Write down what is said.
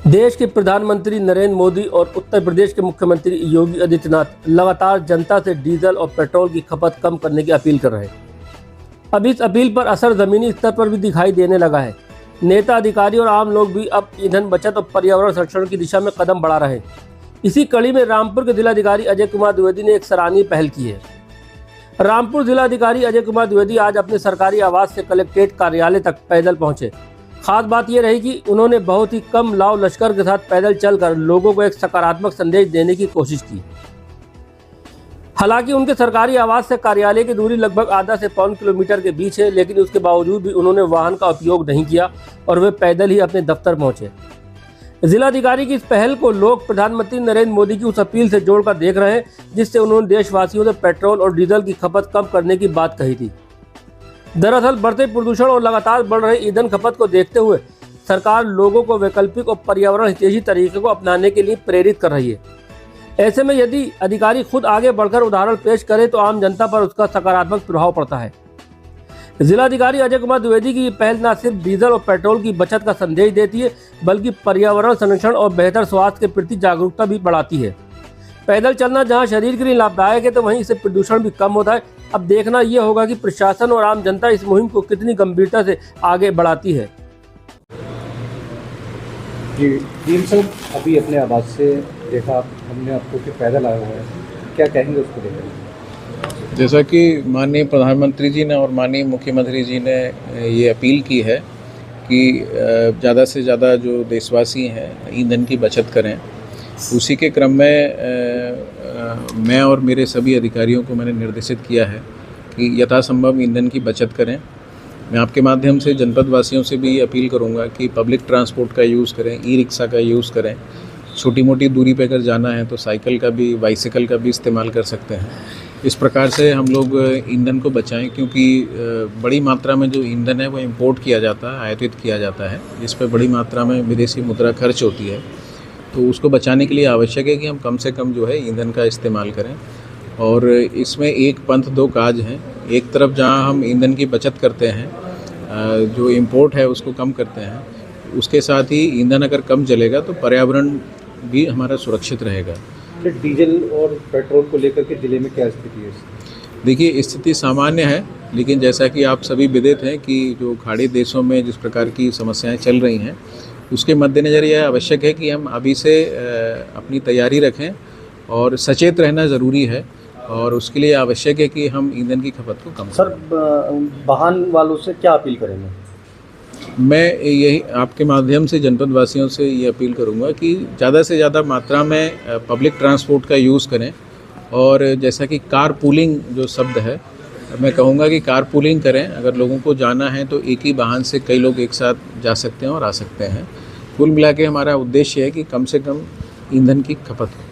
देश के प्रधानमंत्री नरेंद्र मोदी और उत्तर प्रदेश के मुख्यमंत्री योगी आदित्यनाथ लगातार जनता से डीजल और पेट्रोल की खपत कम करने की अपील कर रहे हैं। अब इस अपील पर असर जमीनी स्तर पर भी दिखाई देने लगा है। नेता, अधिकारी और आम लोग भी अब ईंधन बचत और पर्यावरण संरक्षण की दिशा में कदम बढ़ा रहे हैं। इसी कड़ी में रामपुर के जिलाधिकारी अजय कुमार द्विवेदी ने एक सराहनीय पहल की है। रामपुर जिलाधिकारी अजय कुमार द्विवेदी आज अपने सरकारी आवास से कलेक्ट्रेट कार्यालय तक पैदल पहुंचे। खास बात यह रही कि उन्होंने बहुत ही कम लाव लश्कर के साथ पैदल चलकर लोगों को एक सकारात्मक संदेश देने की कोशिश की। हालांकि उनके सरकारी आवास से कार्यालय की दूरी लगभग आधा से पौन किलोमीटर के बीच है, लेकिन उसके बावजूद भी उन्होंने वाहन का उपयोग नहीं किया और वे पैदल ही अपने दफ्तर पहुंचे। जिलाधिकारी की इस पहल को लोग प्रधानमंत्री नरेंद्र मोदी की उस अपील से जोड़कर देख रहे हैं, जिससे उन्होंने देशवासियों से पेट्रोल और डीजल की खपत कम करने की बात कही थी। दरअसल बढ़ते प्रदूषण और लगातार बढ़ रहे ईंधन खपत को देखते हुए सरकार लोगों को वैकल्पिक और पर्यावरण हितैषी तरीके को अपनाने के लिए प्रेरित कर रही है। ऐसे में यदि अधिकारी खुद आगे बढ़कर उदाहरण पेश करे तो आम जनता पर उसका सकारात्मक प्रभाव पड़ता है। जिलाधिकारी अजय कुमार द्विवेदी की ये पहल न सिर्फ डीजल और पेट्रोल की बचत का संदेश देती है, बल्कि पर्यावरण संरक्षण और बेहतर स्वास्थ्य के प्रति जागरूकता भी बढ़ाती है। पैदल चलना जहां शरीर के लिए लाभदायक है, तो वहीं इससे प्रदूषण भी कम होता है। अब देखना यह होगा कि प्रशासन और आम जनता इस मुहिम को कितनी गंभीरता से आगे बढ़ाती है। जी सर, अभी अपने आवाज से देखा हमने आपको कि पैदल आया हुआ है, क्या कहेंगे उसको लेकर? जैसा कि माननीय प्रधानमंत्री जी ने और माननीय मुख्यमंत्री जी ने ये अपील की है कि ज़्यादा से ज़्यादा जो देशवासी हैं ईंधन की बचत करें, उसी के क्रम में मैं और मेरे सभी अधिकारियों को मैंने निर्देशित किया है कि यथासंभव ईंधन की बचत करें। मैं आपके माध्यम से जनपद वासियों से भी अपील करूंगा कि पब्लिक ट्रांसपोर्ट का यूज़ करें, ई रिक्शा का यूज़ करें। छोटी मोटी दूरी पे अगर जाना है तो साइकिल का भी, बाइसिकल का भी इस्तेमाल कर सकते हैं। इस प्रकार से हम लोग ईंधन को बचाएं, क्योंकि बड़ी मात्रा में जो ईंधन है वो इंपोर्ट किया जाता है, आयातित किया जाता है, जिस पर बड़ी मात्रा में विदेशी मुद्रा खर्च होती है। तो उसको बचाने के लिए आवश्यक है कि हम कम से कम जो है ईंधन का इस्तेमाल करें। और इसमें एक पंथ दो काज हैं। एक तरफ जहां हम ईंधन की बचत करते हैं, जो इंपोर्ट है उसको कम करते हैं, उसके साथ ही ईंधन अगर कम जलेगा तो पर्यावरण भी हमारा सुरक्षित रहेगा। डीजल और पेट्रोल को लेकर के ज़िले में क्या स्थिति है? देखिए, स्थिति सामान्य है, लेकिन जैसा कि आप सभी विदित हैं कि जो खाड़ी देशों में जिस प्रकार की समस्याएं चल रही हैं, उसके मद्देनज़र यह आवश्यक है कि हम अभी से अपनी तैयारी रखें और सचेत रहना ज़रूरी है। और उसके लिए आवश्यक है कि हम ईंधन की खपत को कम करें। सर, वाहन वालों से क्या अपील करेंगे? मैं यही आपके माध्यम से जनपद वासियों से ये अपील करूंगा कि ज़्यादा से ज़्यादा मात्रा में पब्लिक ट्रांसपोर्ट का यूज़ करें। और जैसा कि कार पूलिंग जो शब्द है, मैं कहूँगा कि कार पूलिंग करें। अगर लोगों को जाना है तो एक ही वाहन से कई लोग एक साथ जा सकते हैं और आ सकते हैं। कुल मिला के हमारा उद्देश्य है कि कम से कम ईंधन की खपत हो।